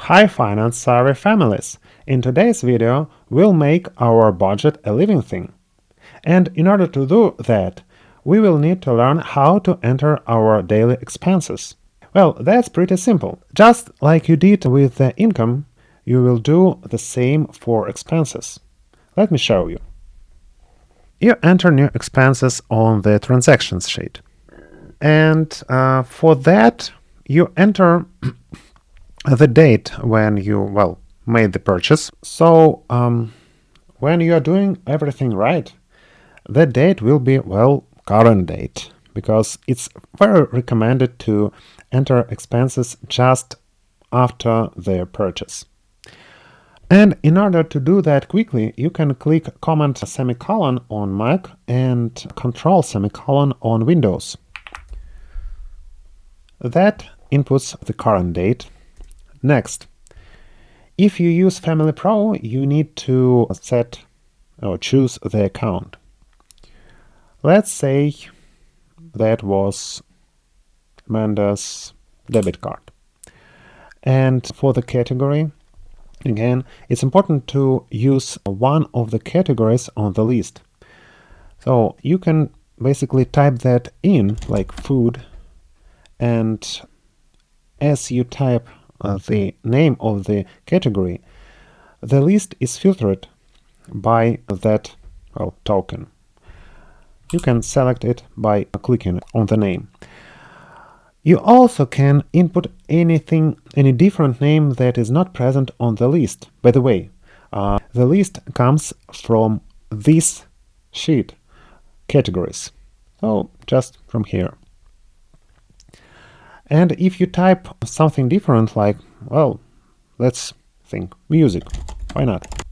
Hi finance savvy families! In today's video, we'll make our budget a living thing. And in order to do that, we will need to learn how to enter our daily expenses. Well, that's pretty simple. Just like you did with the income, you will do the same for expenses. Let me show you. You enter new expenses on the transactions sheet. And for that, you enter the date when you, made the purchase. So when you are doing everything right, the date will be, current date, because it's very recommended to enter expenses just after their purchase. And in order to do that quickly, you can click Command semicolon on Mac and Control semicolon on Windows. That inputs the current date. Next, if you use Family Pro, you need to set or choose the account. Let's say that was Amanda's debit card. And for the category, again, it's important to use one of the categories on the list. So you can basically type that in, like food, and as you type the name of the category, the list is filtered by that token. You can select it by clicking on the name. You also can input any different name that is not present on the list. By the way, the list comes from this sheet, categories. So just from here. And if you type something different, like, let's think music, why not?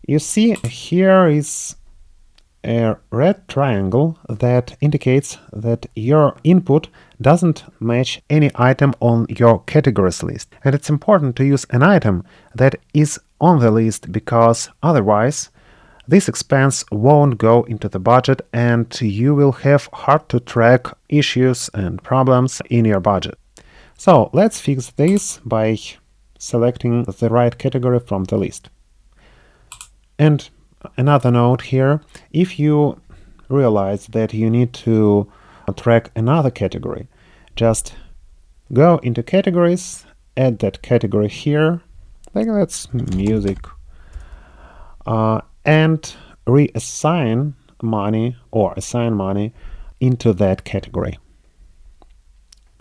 You see here is a red triangle that indicates that your input doesn't match any item on your categories list. And it's important to use an item that is on the list, because otherwise this expense won't go into the budget and you will have hard to track issues and problems in your budget. So let's fix this by selecting the right category from the list. And another note here, if you realize that you need to track another category, just go into categories, add that category here, like that's music, and reassign money or assign money into that category.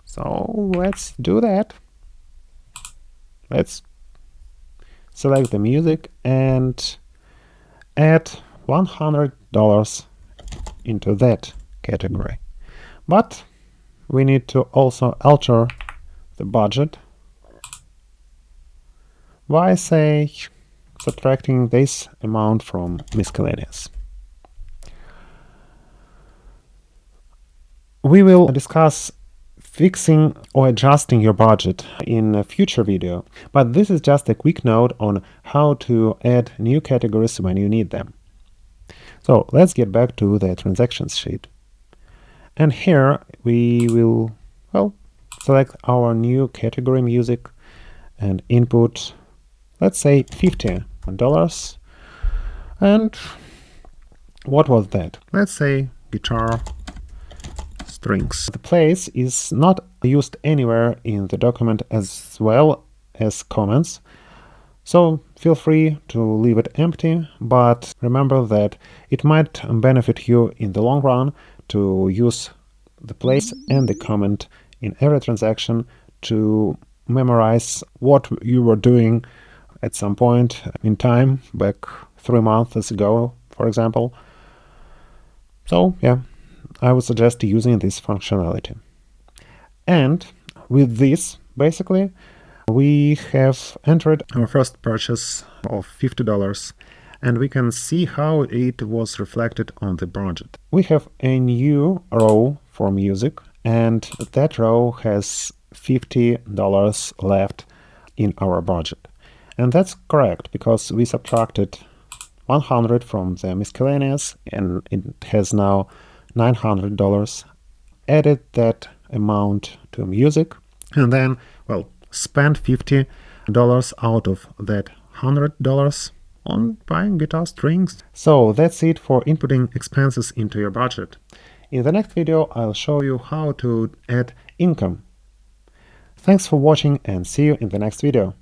So let's do that. Let's select the music and add $100 into that category. But we need to also alter the budget by, say, subtracting this amount from miscellaneous. We will discuss fixing or adjusting your budget in a future video, but this is just a quick note on how to add new categories when you need them. So let's get back to the transactions sheet. And here we will, select our new category, music, and input, let's say $50. And what was that? Let's say guitar strings. The place is not used anywhere in the document as well as comments, so feel free to leave it empty, but remember that it might benefit you in the long run to use the place and the comment in every transaction to memorize what you were doing at some point in time, back 3 months ago, for example. So yeah, I would suggest using this functionality. And with this, basically, we have entered our first purchase of $50, and we can see how it was reflected on the budget. We have a new row for music, and that row has $50 left in our budget. And that's correct, because we subtracted 100 from the miscellaneous, and it has now $900. Added that amount to music, and then, spend $50 out of that $100 on buying guitar strings. So that's it for inputting expenses into your budget. In the next video, I'll show you how to add income. Thanks for watching and see you in the next video.